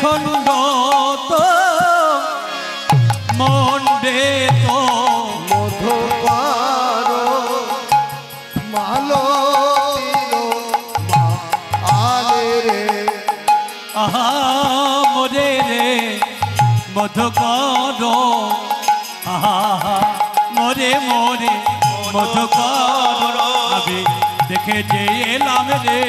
খণ্ডত মন্ডে তো মধুকর মালতীর আলে রে আহা মোরে রে মধুকর আহা মোরে মোরে মধুকর আমি দেখে যে এলাম রে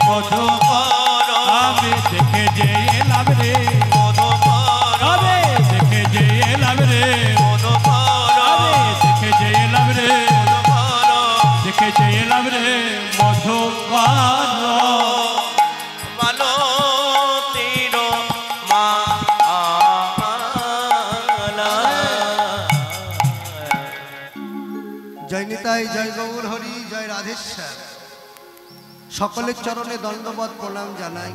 মধুকর আমি দেখে যে এলাম রে মধুকর আমি দেখে যে এলাম রে মধুকর আমি দেখে যে এলাম রে মধুকর দেখে যে এলাম রে মধুকর মালতীর মালা। জয় নিতাই, জয় গৌর হরি, জয় রাধেশ্বর। সকলের চরণে দণ্ডবত প্রণাম জানাই।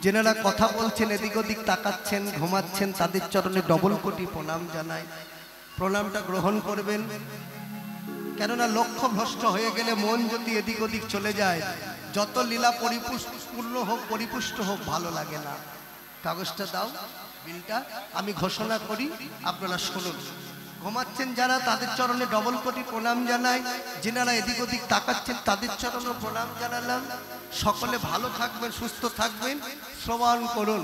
যেনারা কথা বলছেন, এদিক ওদিক তাকাচ্ছেন, ঘুমাচ্ছেন, তাদের চরণে ডবল কোটি প্রণাম জানাই। প্রণামটা গ্রহণ করবেন, কেননা লক্ষ্য ভ্রষ্ট হয়ে গেলে মন যদি এদিক ওদিক চলে যায়, যত লীলা পরিপূর্ণ হোক, পরিপুষ্ট হোক, ভালো লাগে না। কাগজটা দাও, বিলটা আমি ঘোষণা করি, আপনারা শুনুন। ঘুমাচ্ছেন যারা, তাদের চরণে ডবল কোটি প্রণাম জানাই। যেনারা এদিক ওদিক তাকাচ্ছেন, তাদের চরণে প্রণাম জানালাম। সকলে ভালো থাকবেন, সুস্থ থাকবেন। শ্রবণ করুন।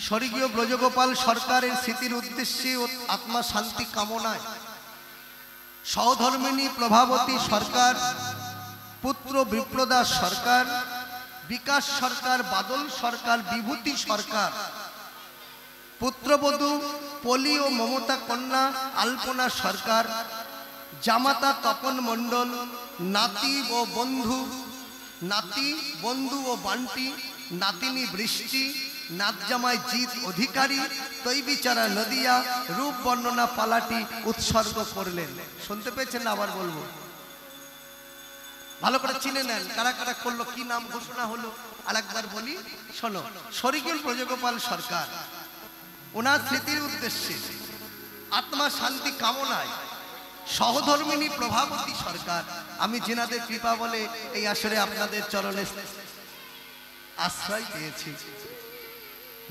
স্বর্গীয় ব্রজগোপাল সরকারের স্মৃতির উদ্দেশ্যে ও আত্মা শান্তি কামনায় সহধর্মিণী প্রভাবতী সরকার, পুত্র বিপ্রদাস সরকার, বিকাশ সরকার, বাদল সরকার, বিভূতি সরকার, পুত্রবধূ পলি ও মমতা কন্যা আলপনা সরকার, জামাতা তপন মণ্ডল, নাতি বন্ধু ও বান্টি, নাতিনী বৃষ্টি, নাতজামাই জিৎ অধিকারী, তৈবিচারা নদিয়া রূপ বর্ণনা পালাটি উৎসর্গ করলেন। শুনতে পেয়েছেন না? আবার বলবো, ভালো করে চিনে নেন কারা কারা করলো, কি নাম ঘোষণা হলো। আরেকবার বলি, শোনো। স্বর্গীয় ব্রজগোপাল সরকার, ওনার স্মৃতির উদ্দেশ্যে আত্মা শান্তি কামনায় সহধর্মিণী প্রভাবতী সরকার, আমি যেনাদের কৃপা বলে এই আসরে আপনাদের চরণে আশ্রয় পেয়েছি।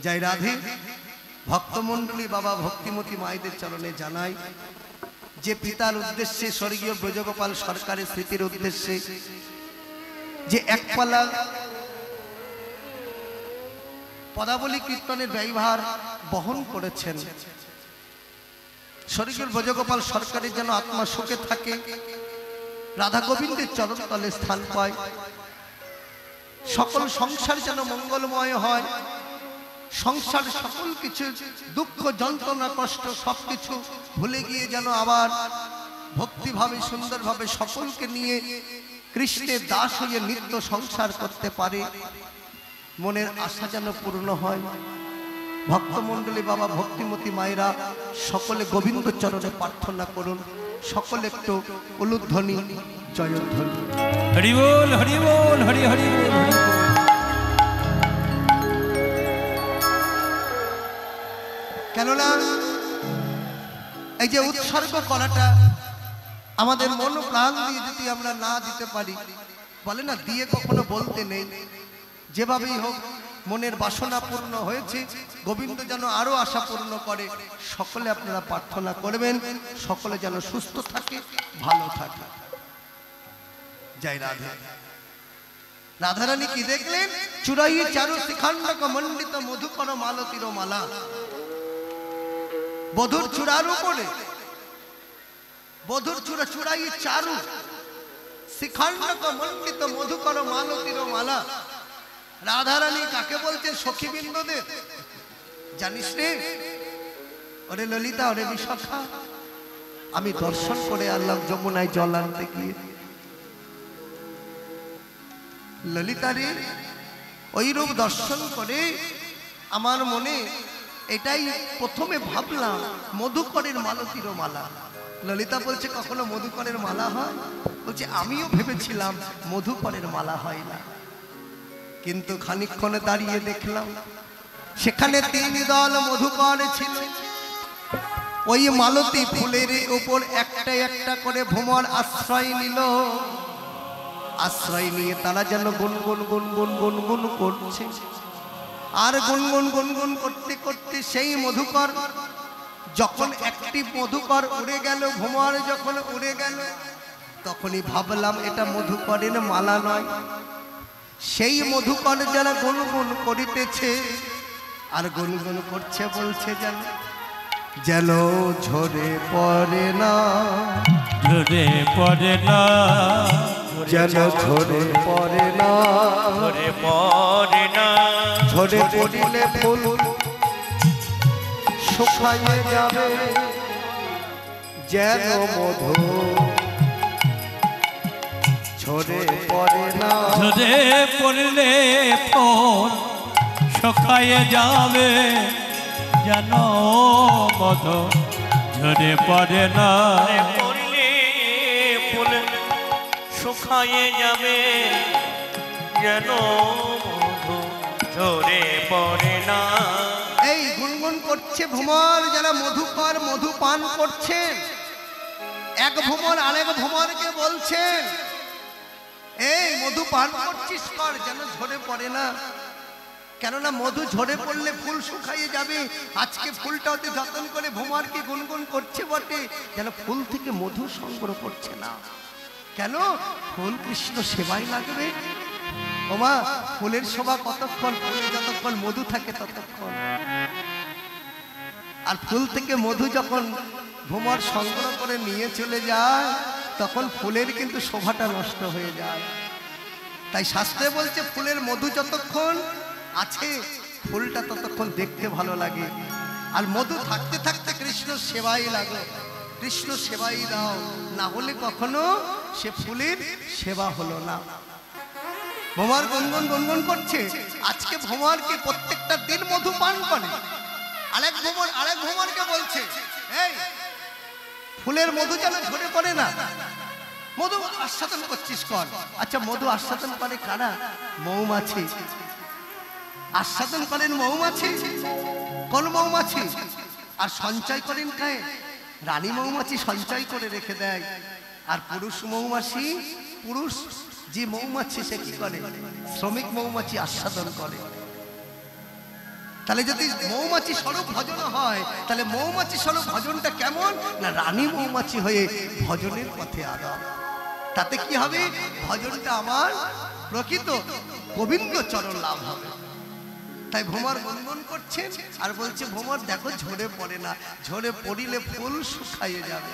জয় রাধে। ভক্তমণ্ডলী বাবা ভক্তিমতী মায়েদের চরণে জানাই যে পিতার উদ্দেশ্যে, স্বর্গীয় ব্রজগোপাল সরকারের স্মৃতির উদ্দেশ্যে যে একপালা পদাবলী কীর্তনের ব্যয়ভার বহন করেছেন, স্বর্গীয় ব্রজগোপাল সরকারের যেন আত্মা সুখে থাকে, রাধা গোবিন্দের চরণ তলে স্থান পায়, সকল সংসার যেন মঙ্গলময় হয়, সংসার সকল কিছু দুঃখ যন্ত্রণা কষ্ট সবকিছু ভুলে গিয়ে যেন আবার ভক্তিভাবে সুন্দরভাবে সকলকে নিয়ে কৃষ্ণের দাস হয়ে নিত্য সংসার করতে পারে, মনের আশা যেন পূর্ণ হয়। ভক্তমণ্ডলী বাবা ভক্তিমতী মায়েরা সকলে গোবিন্দ চরণে প্রার্থনা করুন। সকলে একটু উলুধ্বনি, জয়ধ্বনি। হরি বল, হরি বল, হরি হরি বল, হরি বল। কেননা এই যে উৎসর্গ করাটা আমাদের মন প্রাণ দিয়ে যদি আমরা না দিতে পারি, বলে না দিয়ে কখনো বলতে নেই, যেভাবেই হোক মনের বাসনা পূর্ণ হয়েছে, গোবিন্দ যেন আরো আশা পূর্ণ করে। সকলে আপনারা প্রার্থনা করবেন, সকলে যেন সুস্থ থাকে, ভালো থাকে। জয় রাধে। রাধারানী কি দেখলেন? চূড়াই চারু শিখান্ডক মণ্ডিত মধুকর মালতীর মালা। বধুর চূড়ার উপরে, বধুর চূড়া চূড়াই চারু শিখান্ডক মণ্ডিত মধুকর মালতীর মালা। রাধারানী কাকে বলছেন? সখীবৃন্দদের। জানিস রে? ওরে ললিতা, ওরে বিশাখা, আমি দর্শন করে আনলাম যমুনায় জল আনতে গিয়ে। ললিতা রে, ওই রূপ দর্শন করে আমার মনে এটাই প্রথমে ভাবলাম মধুকরের মালতীর মালা। ললিতা বলছে কখনো মধুকরের মালা হয়? বলছে আমিও ভেবেছিলাম মধুকরের মালা হয় না, কিন্তু খানিকক্ষণে দাঁড়িয়ে দেখলাম সেখানে 3 দল মধুকর ছিল। ওই মালতী ফুলের উপর একটা একটা করে ভ্রমর আশ্রয় নিল। আশ্রয় নিয়ে তারা যেন গুনগুন গুনগুন গুনগুন করছে। আর গুনগুন গুনগুন করতে করতে সেই মধুকর যখন একটি মধুকর উড়ে গেল, ভ্রমর যখন উড়ে গেল, তখনই ভাবলাম এটা মধুকরের মালা নয়। সেই মধুকর যারা গুনগুন করিতেছে আর গুনগুন করছে, বলছে যেন যেন ঝরে পড়ে না, ঝরে পড়ে না, যেন ঝরে পড়ে না, ঝরে পড়ে না, ঝরে পড়িলে ফুল শুকাইয়ে যাবে, যেন মধু ঝরে পড়ে না, ঝরে পড়লে ফুল শুকায়ে যাবে, যেন মধু ঝরে পড়ে না। পড়লে ফুল শুকায়ে যাবে, যেন মধু ঝরে পড়ে না। এই গুনগুন করছে ভ্রমর, যারা মধুকর মধু পান করছেন, এক ভ্রমর আরেক ভ্রমরকে বলছেন এই মধু পান করছিস কর, যেন ঝরে পড়ে না, কেননা মধু ঝরে পড়লে ফুল শুকাইয়ে যাবে। আজকে ফুলটা অতি যত্ন করে ভ্রমরকে গুনগুন করছে বটে, যেন ফুল থেকে মধু সংগ্রহ করছে না। কেন? ফুল কৃষ্ণ সেবাই লাগবে। ওমা, ফুলের শোভা কতক্ষণ? ফুলে যতক্ষণ মধু থাকে ততক্ষণ। আর ফুল থেকে মধু যখন ভ্রমর সংগ্রহ করে নিয়ে চলে যায়, তখন ফুলের কিন্তু শোভাটা নষ্ট হয়ে যায়। তাই শাস্ত্রে বলছে ফুলের মধু যতক্ষণ আছে, ফুলটা ততক্ষণ দেখতে ভালো লাগে। আর মধু থাকতে থাকতে কৃষ্ণ সেবাই লাগো, কৃষ্ণ সেবাই দাও, না হলে কখনো সে ফুলের সেবা হলো না। ভ্রমর গুনগুন গুনগুন করছে। আজকে ভ্রমরকে প্রত্যেকটা দিন মধু পান করে। আরেক ভ্রমরকে বলছে এই ফুলের মধু যেন ঝরে পড়ে না, মধু আস্বাদন করছিস কর। আচ্ছা, মধু আস্বাদন করে কারা? মৌমাছি আস্বাদন করেন, মৌমাছি। কোন মৌমাছি? আর সঞ্চয় করেন কায়ে? রানী মৌমাছি সঞ্চয় করে রেখে দেয়। আর পুরুষ মৌমাছি, পুরুষ যে মৌমাছি সে কি করে? শ্রমিক মৌমাছি আস্বাদন করে। তাহলে যদি মৌমাছি স্বরূপ ভজন হয়, তাহলে মৌমাছি স্বরূপ ভজনটা কেমন? না, রানী মৌমাছি হয়ে ভজনের পথে আগাম। তাতে কি হবে? ভজনটা আমার প্রকৃত গোবিন্দ চরণ লাভ হবে। তাই ভ্রমর গুনগুন করছেন আর বলছে ভ্রমর দেখো ঝরে পড়ে না, ঝরে পড়িলে ফুল শুকাইয়ে যাবে।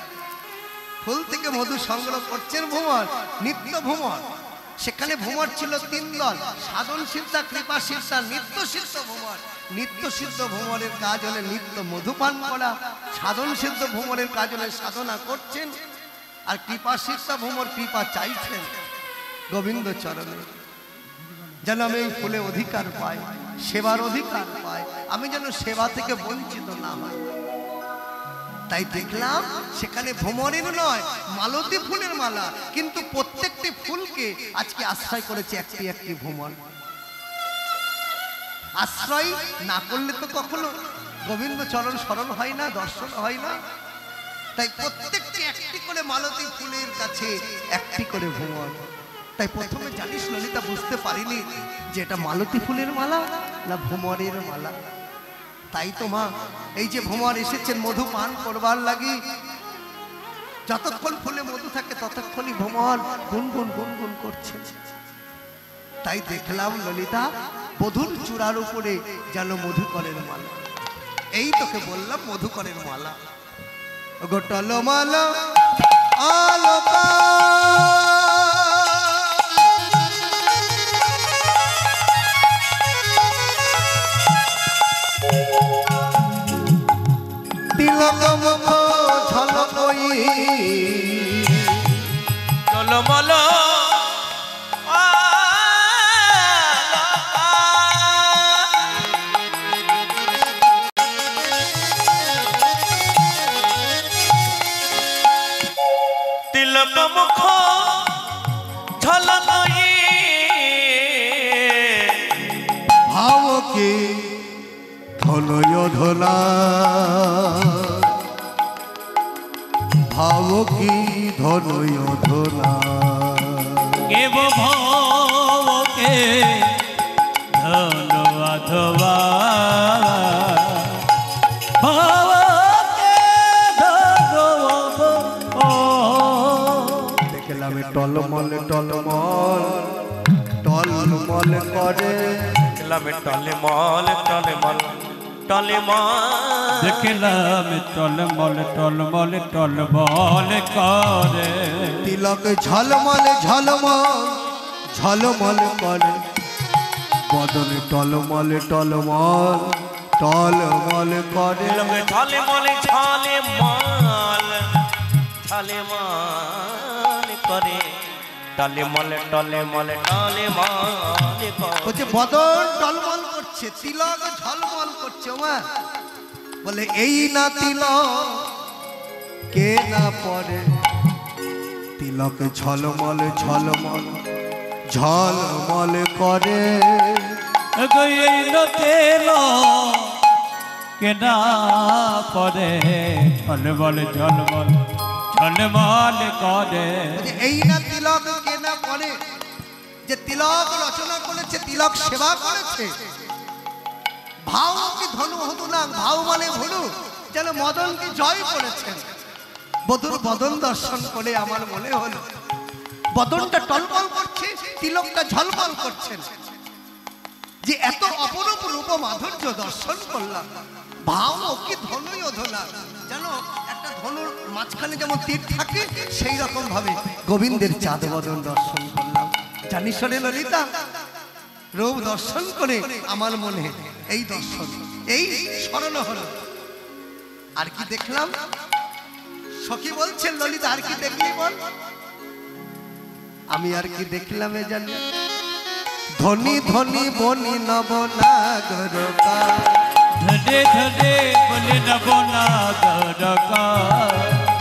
ফুল থেকে মধু সংগ্রহ করছেন ভ্রমর, নিত্য ভ্রমর। সেখানে ভ্রমর ছিল তিন দল: সাধন সিদ্ধা, কৃপা সিদ্ধা, নিত্য সিদ্ধ ভ্রমর। নিত্য সিদ্ধ ভ্রমরের কাজ হলে নিত্য মধুপান করা, সাধন সিদ্ধ ভ্রমরের কাজ হলে সাধনা করছেন, আর কৃপা সিদ্ধা ভ্রমর কৃপা চাইছেন গোবিন্দ চরণে, যেন আমি এই ফুলে অধিকার পাই, সেবার অধিকার পাই, আমি যেন সেবা থেকে বঞ্চিত না হই। তাই দেখলাম সেখানে ভ্রমরের নয়, মালতী ফুলের মালা, কিন্তু প্রত্যেকটি ফুলকে আজকে আশ্রয় করেছে একটি একটি ভ্রমর। আশ্রয় না করলে তো কখনো গোবিন্দ চরণ স্মরণ হয় না, দর্শন হয় না। তাই প্রত্যেকটি একটি করে মালতী ফুলের কাছে একটি করে ভ্রমর। তাই প্রথমে জানিস ললিতা, বুঝতে পারিনি যে এটা মালতী ফুলের মালা না ভ্রমরের মালা। তাই তো মা, এই যে ভ্রমর এসেছেন মধু পান করবার লাগি, যতক্ষণ ফুলে মধু থাকে ততক্ষণই ভ্রমর গুনগুন গুনগুন করছে। তাই দেখলাম ললিতা, বধুর চূড়ার উপরে যেন মধুকরের মালা। এই তোকে বললাম মধুকরের মালা। গোটল মালা আলোকা ঝলমল তিলক মুখ ঝলময়ী ভাব কি ধনয় ধলা, ভাব কি ধনয় ধলা, কেব ভবকে ধনু অথবা ভবকে ধনু দেখলাম টলমল টলমল টলমল করে লামে টলে মল টলে মল টলে মল দেখলাম টলমল টলমল টলমল করে তিলক ঝলমল ঝলমল ঝলমল করে বদন টলমল টলমল টলমল করে লগে ঝলে মলে ঝলে মল ঝলে মল করে টলে মলে টলে মলে টলে মল করে বলছে বদন টলমল করছে তিলক ঝলমল করছে মা বলে এই না তিলক কে না পরে তিলক ঝলমল ঝলমল ঝলমল করে গইল তেল কেনা পরে ঝলমল ঝলমল ঝলমল করে বলছে এই না তিলক কে না পরে যে তিলক রচনা করেছে তিলক সেবা করেছে ভাও কি ধনু হতো না ভাও মানে ভুলু যেন মদনকে জয় করেছেন বধুর বদন দর্শন করে আমার মনে হলো বদনটা টলমল করছে তিলকটা ঝলমল করছেন যে এত অপরূপ রূপ মাধুর্য দর্শন করলাম ভাও কি ধনুই অধলা যেন একটা ধনুর মাঝখানে যেমন তীর থাকে সেই রকম ভাবে গোবিন্দের চাঁদ বদন দর্শন করলাম জানিস রে ললিতা রূপ দর্শন করে আমার মনে এই দর্শন এই স্মরণ হলো আর কি দেখলাম সখী বলছেন ললিতা আর কি দেখলি বল আমি আর কি দেখলাম এ জানি ধনী ধনী বনি নব নাগরকা ধনে ধনে বলে নব নাগরকা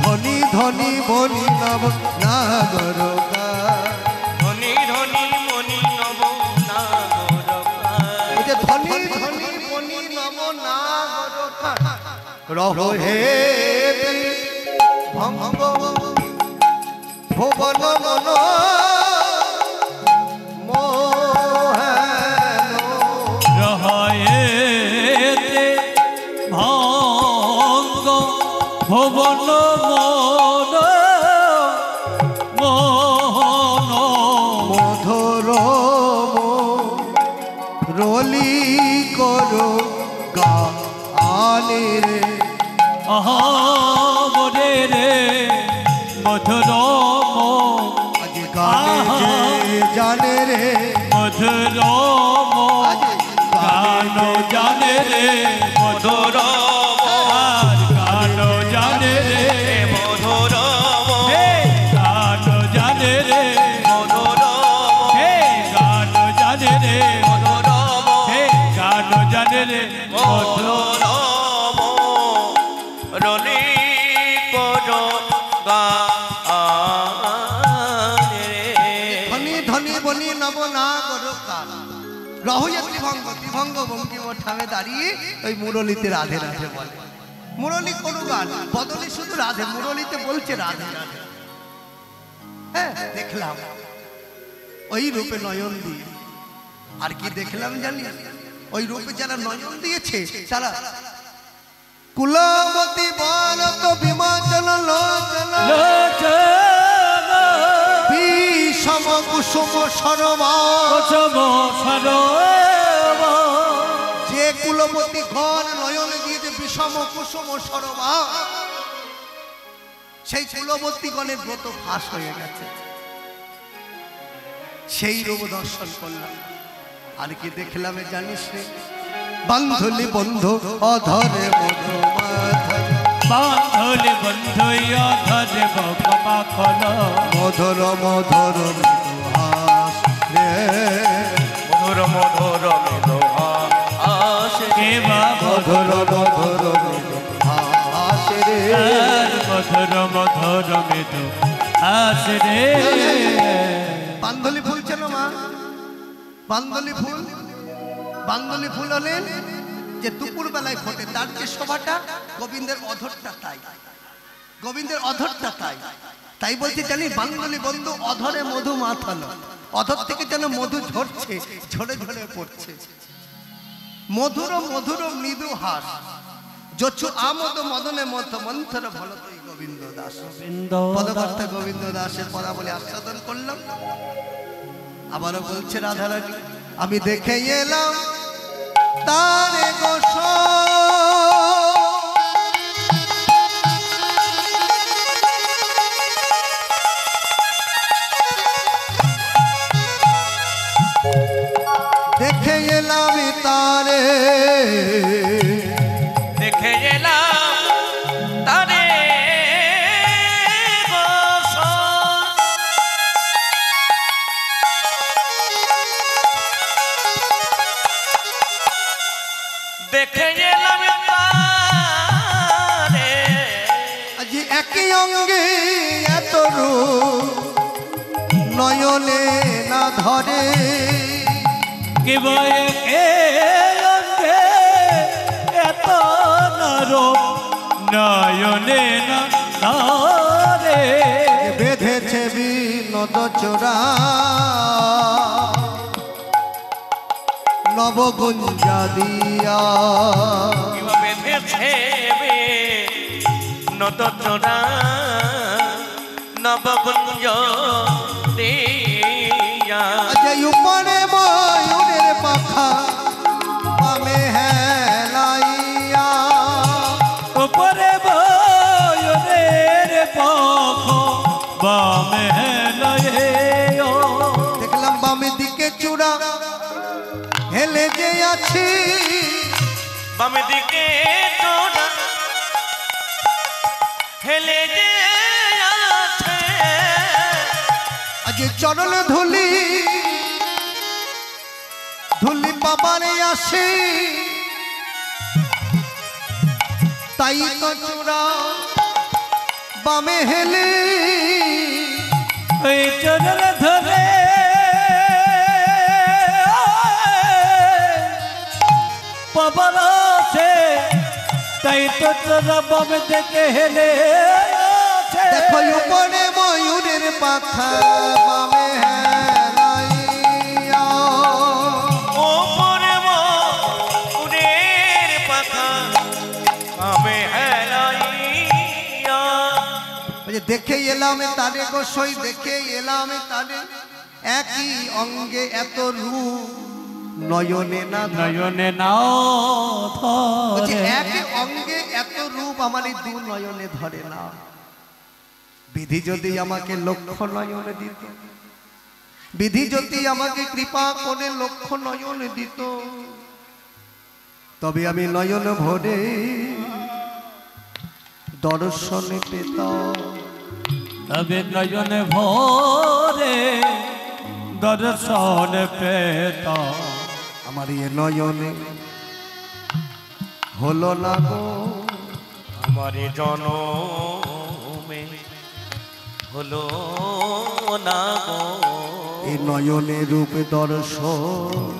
ধনী ধনী বনি নব নাগরকা ধনী ধনী মনি নব নাগরকা এই যে ধনী ধনী বনি নব নাগরকা রহে ভঙ্গ ভুবন মন রহয়েতে ভঙ্গ ভুবন মন মোহন মধুর রলি করো গানে রে মনে রে মধুর আজ গানে যে জানে রে মধুর গান জানে রে মধুর আর গান জানে রে মধুর হে গান জানে রে মধুর হে গান জানে রে মধুর হে গান জানে রে মধুর রলি করো ধনী ধনী বনি নব নাগরকা রহইয়া ত্রিভঙ্গ ত্রিভঙ্গ বঙ্কিম ঠামে দাঁড়িয়ে ওই মুরলিতে রাধে রাধে বলে মুরলি কোনো গান বদলে শুধু রাধে মুরলিতে বলছে রাধে রাধে হ্যাঁ দেখলাম ওই রূপে নয়ন দিয়ে আর কি দেখলাম জানি ওই রূপে যারা নয়ন দিয়েছে তারা কুলবতী বলত বিমাচল লোচন বিষম কুসুম সরবা যে কুলবতী ঘর নয়ন দিয়েছে বিষম কুসুম সরবা সেই কুলবতী গণের ব্রত ফাঁস হয়ে গেছে সেই রূপ দর্শন করলাম আর কি দেখলাম জানিস রে বান্ধলি বন্ধু অধরে মধু বান্ধলি বন্ধু অধরে মাখন মধুর মধুর মৃদুহাস রে মধুর মধুর মৃদুহাস কে বা মধুর মধুর মৃদুহাস রে মধুর মধুর মৃদু হাস রে বান্ধলি ফুল চেনো মা বান্ধলি ফুল হলেন যে দুপুর বেলায় ফোটে তার যে শোভাটা গোবিন্দের অধরটা তাই গোবিন্দের অধরটা তাই তাই বলছি জানি বাঙালি বন্ধু অধরে মধু মাথালো, অধর থেকে যেন মধু ঝরছে, ঝরে ঝরে পড়ছে। মধুর মধুর মৃদু হাস, যচু আমোদ মদনে মত মন্থর ভলতই গোবিন্দ দাস। পদকর্তা গোবিন্দ দাসের পদাবলী আস্বাদন করলাম। আবারও বলছে রাধারানী, আমি দেখে এলাম তারে গোস, দেখে এলাম তারে, দেখে এলাম তারে গোস, দেখে এলাম তারে, আজ একই অঙ্গে এত রূপ নয়নে না ধরে, এত নরম নয়নে না তারে, বেঁধেছে বিনোদ চোরা নবগুঞ্জা দিয়া, বেঁধেছে নদ চোরা নবগুঞ্জ দিয়া। আজ উপরে ময়ূরের পাখা বামে হেলাইয়া, উপরে ময়ূরের পাখা বামে হেলাইয়া, দেখলাম বামে দিকে চূড়া হেলে যে আছি, বামে দিকে চোরা হেলে যে আছে, আজ চরণ ধুলি ধুলি বাবারে আসে, তাই তো চূড়া বামে হেলে, ওই চরণ ধরে পাবার আছে, তাই তো তোরা বামে দেখে হেলে আছে। দেখো উপরে ময়ূরের পাখা বামে হেলাইয়া, ওপরে ময়ূরের পাখা বামে হেলাইয়া, দেখে এলাম তারে গোসই, দেখে এলাম তারে একই অঙ্গে এত রূপ নয়নে না নয়নে নাও বলছে, ধরে, এক অঙ্গে এত রূপ আমার এই দু নয়নে ধরে না। বিধি যদি আমাকে লক্ষ নয়নে দিত, বিধি যদি আমাকে কৃপা করে লক্ষ নয়নে দিত, তবে আমি নয়ন ভরে দর্শনে পেতাম, তবে নয়নে ভরে দর্শন পেতাম। আমার এ নয়নে হলো না গো, আমার জনমে হলো না গো, এই নয়নে রূপ দর্শন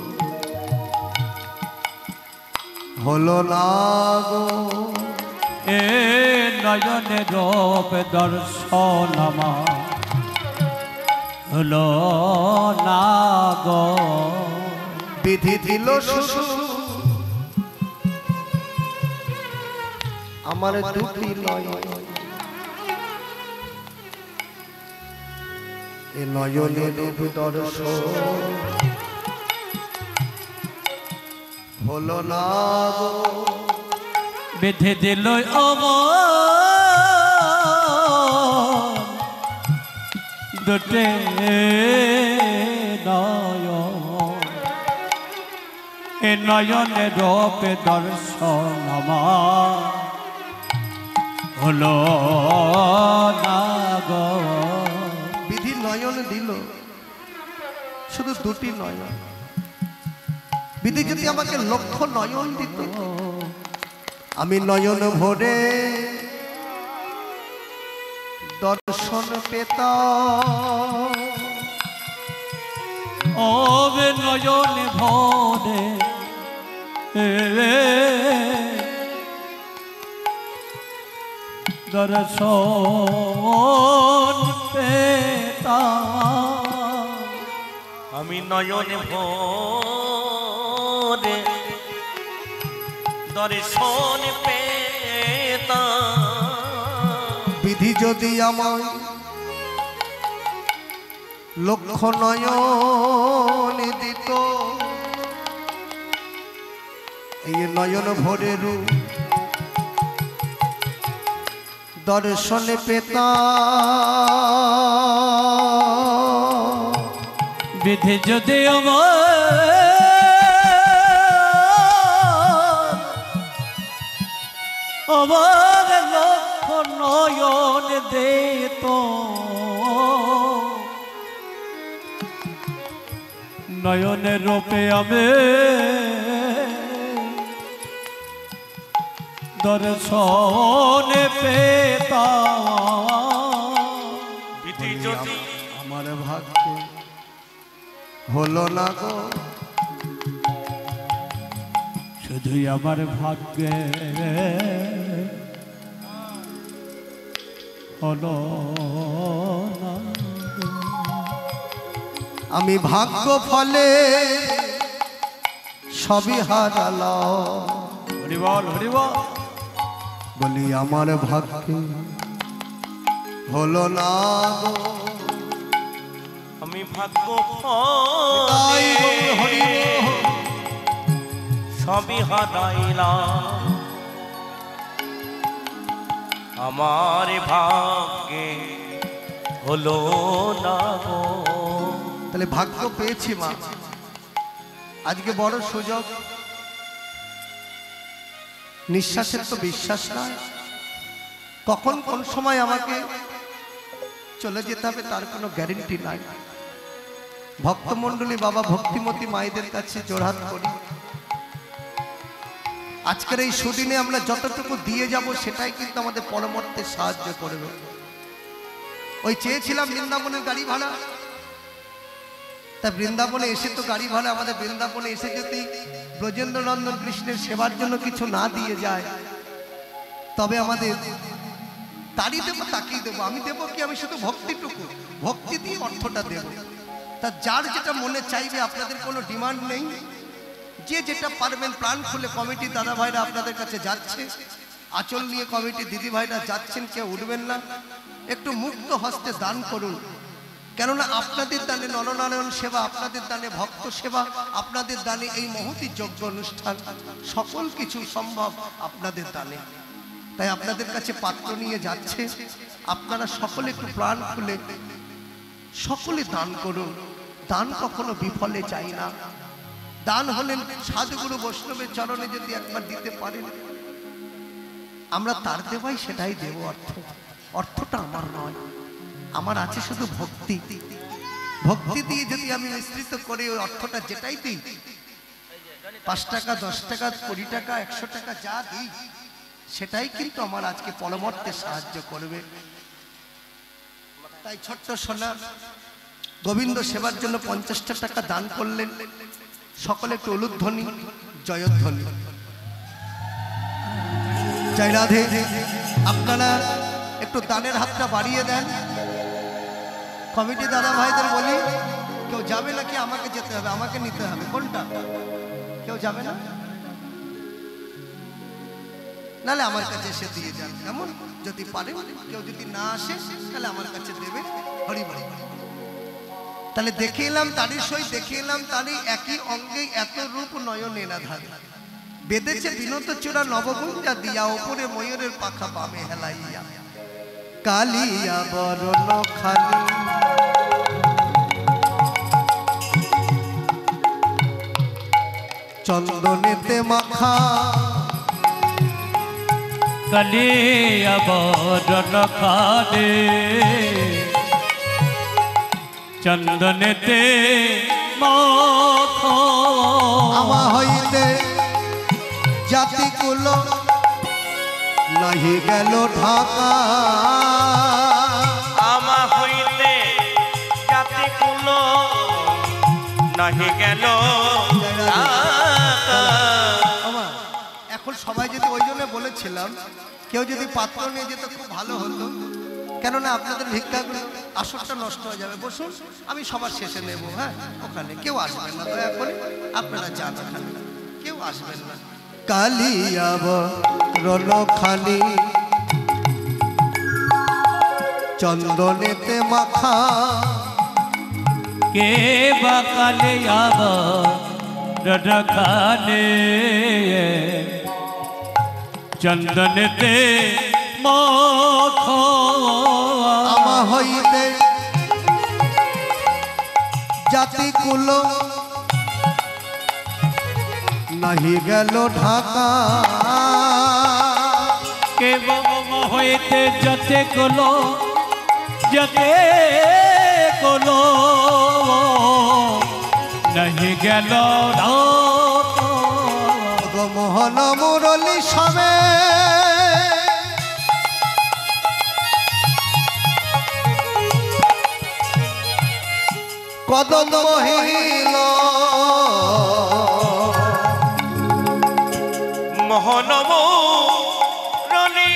হলো না গো, এ নয়নে রূপ দর্শন আমার হলো না গো। বিধি দিল শুশু আমার দুটি নয়ন, এ নয়নে রূপ দর্শন হলো না গো, বেঁধে দিল আমার দুটে নয়ন, এ নয়নে রূপ দর্শন আমার হলো না গো। বিধি নয়ন দিল শুধু দুটি নয়ন, বিধি যদি আমাকে লক্ষ নয়ন দিত, আমি নয়ন ভরে দর্শন পেতাম, ওবে নয়ন ভরে দর্শন পেতাম, আমি নয়ন ভরে দর্শন পেতাম। বিধি যদি আমায় লক্ষ নয়ন দিত, এই নয়ন ভরে রূপ দর্শন পেতাম। বিধি যদি আমার লক্ষ নয়ন দিত, নয়নের রূপে আমি দর্শন পেতাম। বিধি যদি আমার ভাগ্যে হলো না গো, শুধুই আমার ভাগ্যে হলো না। আমি ভাগ্য ফলে সবই হারালাম। হরি বল, হরি বল। বলি আমার ভাগ্যে হলো না গো, আমি ভাগ্য তাই ফলে গো হরি বল। সবই হারাইলাম, আমার ভাগ্যে হলো না গো। তাহলে ভাগ্য পেয়েছি মা, আজকে বড় সুযোগ। নিঃশ্বাসের তো বিশ্বাস নাই, কখন কোন সময় আমাকে চলে যেতে হবে তার কোনো গ্যারেন্টি নাই। ভক্তমণ্ডলী বাবা ভক্তিমতী মায়েদের কাছে জোড়হাত করি, আজকের এই সুদিনে আমরা যতটুকু দিয়ে যাব সেটাই কিন্তু আমাদের পরমর্তে সাহায্য করবে। ওই চেয়েছিলাম বৃন্দাবনের গাড়ি ভাড়া, তা বৃন্দাবনে এসে তো গাড়ি ভাড়া, আমাদের বৃন্দাবনে এসে যদি ব্রজেন্দ্রনন্দন কৃষ্ণের সেবার জন্য কিছু না দিয়ে যায়, তবে আমাদের তারই দেবো, তাকেই দেবো। আমি দেবো কি, আমি শুধু ভক্তিটুকু, ভক্তি দিয়ে অর্থটা দেব। তা যার যেটা মনে চাইবে, আপনাদের কোনো ডিমান্ড নেই, যে যেটা পারবেন প্রাণ খুলে। কমিটি দাদা ভাইরা আপনাদের কাছে যাচ্ছে, আঁচল নিয়ে কমিটি দিদি ভাইরা যাচ্ছেন, কেউ উঠবেন না, একটু মুক্ত হস্তে দান করুন। কেননা আপনাদের দানে নরনারায়ণ সেবা, আপনাদের দানে ভক্ত সেবা, আপনাদের দানে এই মহতি যজ্ঞ অনুষ্ঠান, সকল কিছু সম্ভব আপনাদের দানে। তাই আপনাদের কাছে পাত্র নিয়ে যাচ্ছে, আপনারা সকলে একটু প্রাণ খুলে সকলে দান করুন। দান কখনো বিফলে যায় না। দান হলেন সাধুগুরু বৈষ্ণবের চরণে যদি একবার দিতে পারেন, আমরা তার দেওয়াই সেটাই দেব। অর্থটা আমার নয়, আমার আছে শুধু ভক্তি। ভক্তি দিয়ে যদি আমি মিশ্রিত করে ওই অর্থটা যেটাই দিই, 5 টাকা 10 টাকা 20 টাকা 100 টাকা যা দিই, সেটাই কিন্তু আমার আজকে পরমর্তে সাহায্য করবে। তাই ছোট্ট সোনা গোবিন্দ সেবার জন্য 50টা টাকা দান করলেন। সকলে একটু উলুধ্বনি, জয়ধ্বনি, জয় রাধে। আপনারা একটু দানের হাতটা বাড়িয়ে দেন। কমিটি দাদা ভাইদের বলি, কেউ যাবে নাকি আমাকে যেতে হবে? আমাকে নিতে হবে। কোনটা? কেউ যাবে না? নালে আমার কাছে এসে দিয়ে যান। এমন যদি পারে, কেউ যদি না আসে তাহলে আমার কাছে দেবে। হরি বল। তাহলে দেখে এলাম তারই সই, দেখে এলাম তারই একই অঙ্গে এত রূপ নয়নে না ধারে। বেঁধেছে বিনত চূড়া নবগুঞ্জা দিয়া, ওপরে ময়ূরের পাখা বামে হেলাইয়া, কালিয়া বরণ খালি চন্দনেতে মাখা, কালিয়া বরণ খালি চন্দনেতে মাখা। আমা হইতে জাতিকুল নাহি গেল ঢাকা, আমা হইতে জাতিকুল নাহি গেল ঢাকা। এখন সবাই যদি, ওই জন্য বলেছিলাম কেউ যদি পাত্র নিয়ে যেত খুব ভালো হতো। কেননা আপনাদের ভিক্ষাগুলো আসরটা নষ্ট হয়ে যাবে। বসুন, আমি সবার শেষে নেব। হ্যাঁ, ওখানে কেউ আসবেন না, দয়া করে আপনারা যান, ওখানে কেউ আসবেন না। কালিয়াব রণখানি চন্দনেতে মাখা, কে বাকালে রখানে চন্দনতে মখ আমা হইতে জাতি কুল নাহি গেল ঢাকা। কে বাবা হইতে যতে কলো যতে কলো নাহি গেল মোহন মুরলী সবে কদম বহিল মোহনম রলি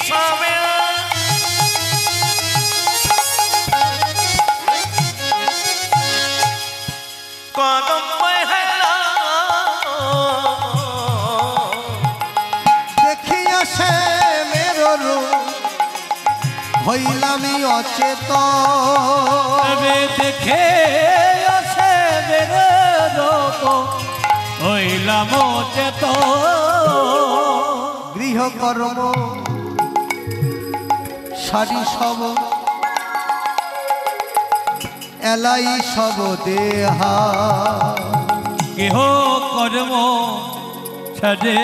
সাবে কদম বহিলা দেখিয়া সে মের রূপ হইলামি অচেত। দেখে আসে রূপ হইলাম চেত। গৃহকর্ম শাড়ি সব এলাই সব দেহা, কেহ কর্ম ছাড়ে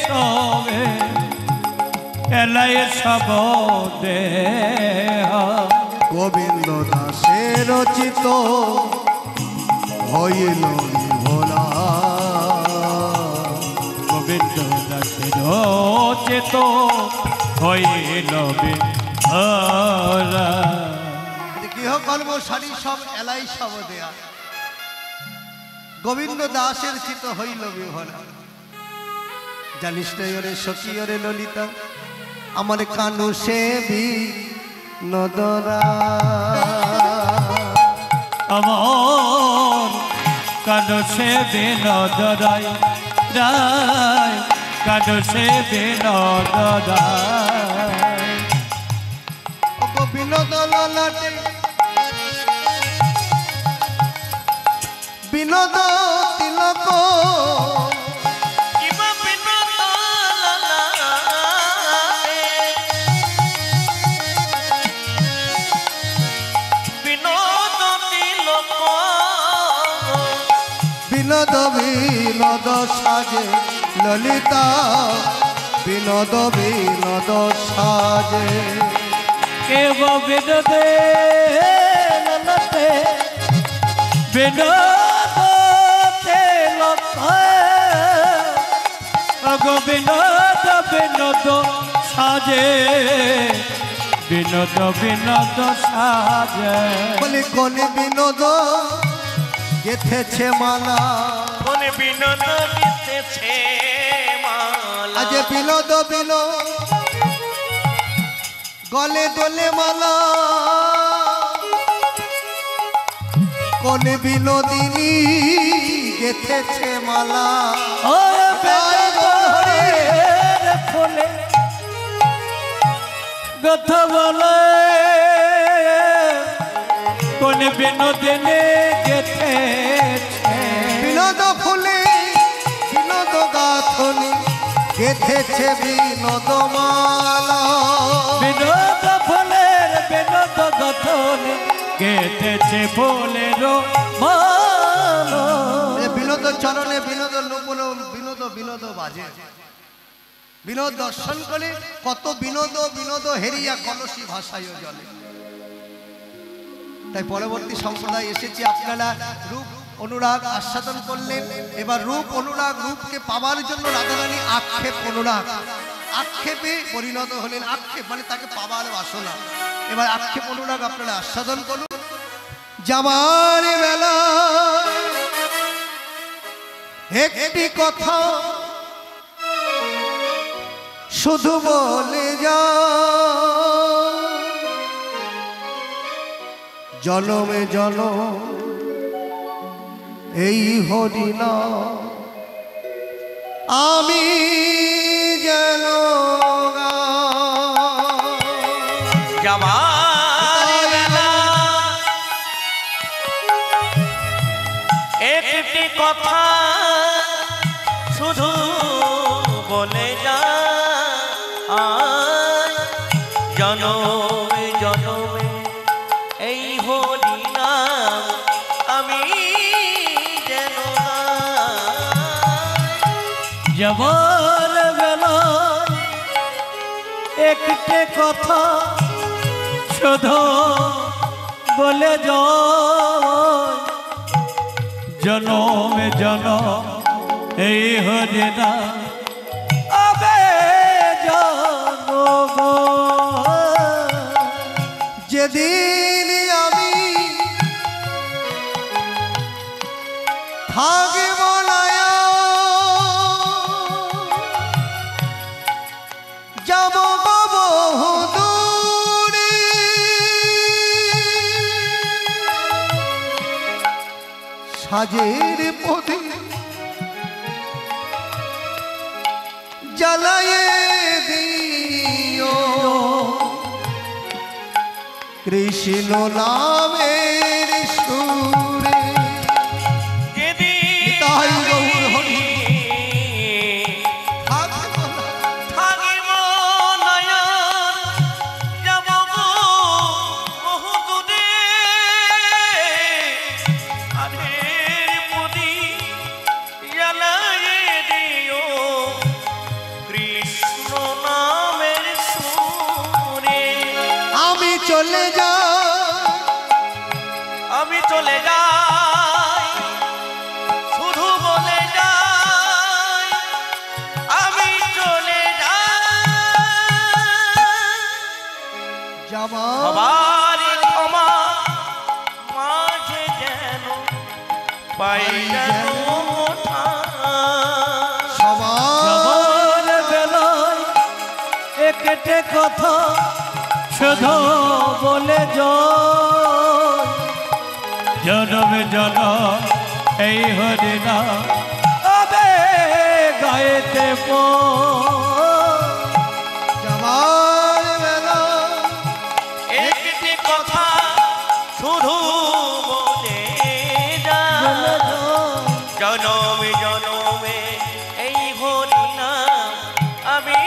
সবে এলাই সব দেহা। গোবিন্দ দাসের রচিত হইল ভোলা, গোবিন্দ দাসের চেত হইল বিহরা। গৃহকর্ম শাড়ি সব এলাই সব দেয়া, গোবিন্দ দাসের চিত হইল বিভরা। জানিস না ওরে সখী ওরে ললিতা, আমার কানু সেবি নদরা। আমার কানো সে বিনোদরাই রায়, কানো সে বিনোদরাই। বিনোদ ললাটে বিনোদ তিলক, কিবা বিনোদ ললাটে বিনোদ তিলক বিনোদ বিনোদ সাজে ললিতা, বিনোদ বিনোদ সাজে। কেব বিনোদে ললতে বিনোদ তিলক, অগো বিনোদ বিনোদ সাজে, বিনোদ বিনোদ সাজে। বলি কোন বিনোদ গেথেছে মালা, কোন বিনোদ দিতেছে মালা। আজ বিনোদ বিনোদ গলে দোলে মালা, কোন বিনোদিনী গেথেছে মালা। ও বিনোদের ফলে কথা বলে, কোন বিনোদিনী গেথেছে। বিনোদ ফুলে বিনোদ গাথনি গেথেছে বিনোদ মালা। বিনোদ ফুলের বিনোদ গথনে গেথেছে ফুলের মালা। বিনোদ চরণে বিনোদ লোপন বিনোদ বিনোদ বাজে। বিনোদ দর্শন করে কত বিনোদ বিনোদ হেরিয়া কলসি ভাষায় জলে। তাই পরবর্তী সম্প্রদায় এসেছে, আপনারা রূপ অনুরাগ আস্বাদন করলেন। এবার রূপ অনুরাগ, রূপকে পাওয়ার জন্য রাধারানী আক্ষেপ অনুরাগ, আক্ষেপে পরিণত হলেন। আক্ষেপ মানে তাকে পাওয়ার বাসনা। এবার আক্ষেপ অনুরাগ আপনারা আস্বাদন করুন। যাবার বেলা একটি কথা শুধু বলে যা জনমে জনম এই হরিনা আমি যেন একটি কথা শুধু বলে যা জনমে জনমে এই হরিনাম আমি যেন জবর বেল একটি কথা শুধু বলে যায় জনমে জনম এই হরিনা আবে জনম যেদিন আমি থাকব না যাব বহু দূরে সাজের পথে জ্বালায়ে দিও কৃষ্ণ নামের সুরে তাই গৌর হরি থাকিব নয়ন যাব বহু দূরে আধের প্রতি জ্বালায়ে দিও কৃষ্ণ নামের সুরে আমি চলে যাই শুধু বলে যাই আমি চলে যাই সবার ক্ষমা মাঝে যেন পাই যেন জবর বেল একটি কথা শুধু বলে যায় জনমে জনম এই হরিনা আবে গাইতে একটি কথা শুধু বলে জনমে জনমে এই হরিনা আমি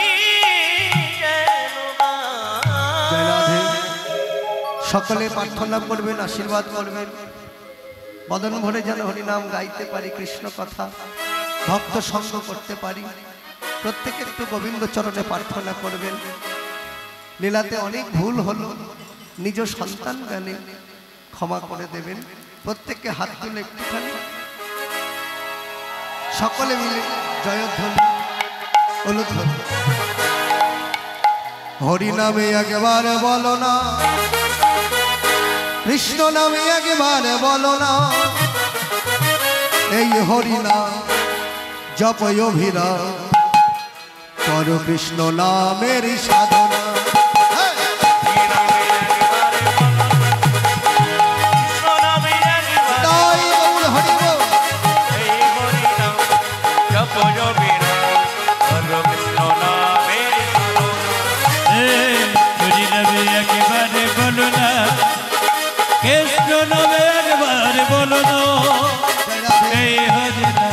সকলে প্রার্থনা করবেন, আশীর্বাদ করবেন, বদন ভরে যেন হরিনাম গাইতে পারি, কৃষ্ণ কথা ভক্ত সঙ্গ করতে পারি। প্রত্যেকে একটু গোবিন্দ চরণে প্রার্থনা করবেন। লীলাতে অনেক ভুল হলো, নিজ সন্তান জ্ঞানে ক্ষমা করে দেবেন। প্রত্যেককে হাত তুলে একটুখানি সকলে মিলে জয়ধ্বনি উলুধ্বনি। হরিনামে একবার বলো না, কৃষ্ণ নামে একবার বলো না, এই হরিনাম জপয় অভিরা কর কৃষ্ণ নামের সাধনা। তাই গৌর হরি বল। একেবারে বলো না, কৃষ্ণ নামে একবার বলো না, এই হরিনা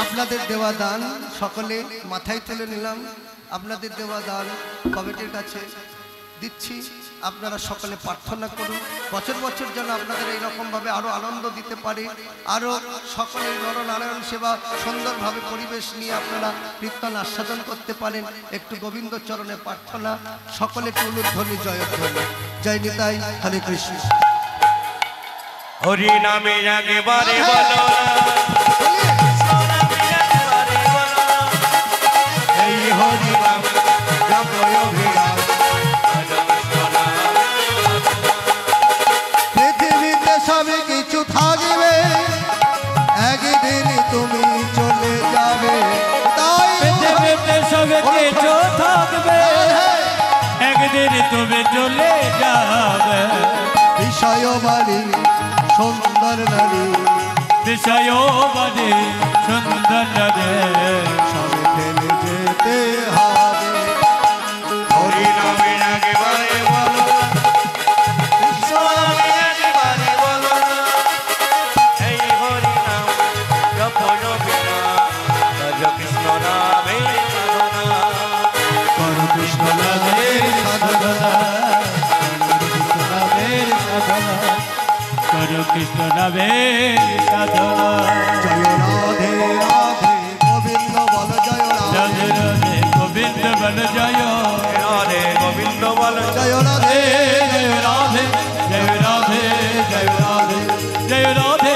আপনাদের দেওয়া দান সকলে মাথায় তুলে নিলাম। আপনাদের দেওয়া দান কমিটির কাছে দিচ্ছি। আপনারা সকলে প্রার্থনা করুন বছর বছর যেন আপনাদের এইরকমভাবে আরও আনন্দ দিতে পারে, আরও সকলে নরনারায়ণ সেবা সুন্দরভাবে পরিবেশ নিয়ে আপনারা কীর্তন আস্বাদন করতে পারেন। একটু গোবিন্দ চরণে প্রার্থনা, সকলে টুলুধ্বনি জয়ধ্বনি। জয় নিতাই, হরে কৃষ্ণ। হরি নামে একবারে বলো এই হরি নাম জপয় অভিরা। পৃথিবীতে সব কিছু থাকবে চলে যাবে বিষয় বাড়ি সুন্দর নারী বিষয় বাদে সুন্দর রে সবে ফেলে যেতে হবে হরি নামের একেবারে বলো কৃষ্ণ নামের একেবারে বলো এই হরি নাম জপন বিনা তজ কৃষ্ণ নামে সাধনা কর কৃষ্ণ নামের সাধনা করো কৃষ্ণ নামের সাধনা জয় রাধে রাধে গোবিন্দ বল জয় রাধে রাধে রাধে গোবিন্দ বল জয় রাধে গোবিন্দ বল জয় রাধে জয় রাধে জয় রাধে জয় রাধে জয় রাধে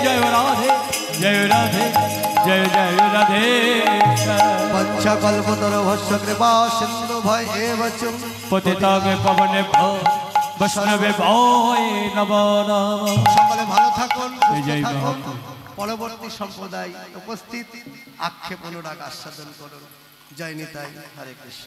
জয় রাধে জয় রাধে জয় জয় রাধে পঞ্চকল্পতর ভস্য কৃপা সিন্ধু ভয় এব চুম পতিতাগে পবনে বৈষ্ণবে ভয় নব নব সকলে ভালো থাকুন সুস্থ জয় থাকুন মহাপ্রভু। পরবর্তী সম্প্রদায় উপস্থিত আক্ষেপ অনুরাগ আস্বাদন করুন জয় নিতাই হরে কৃষ্ণ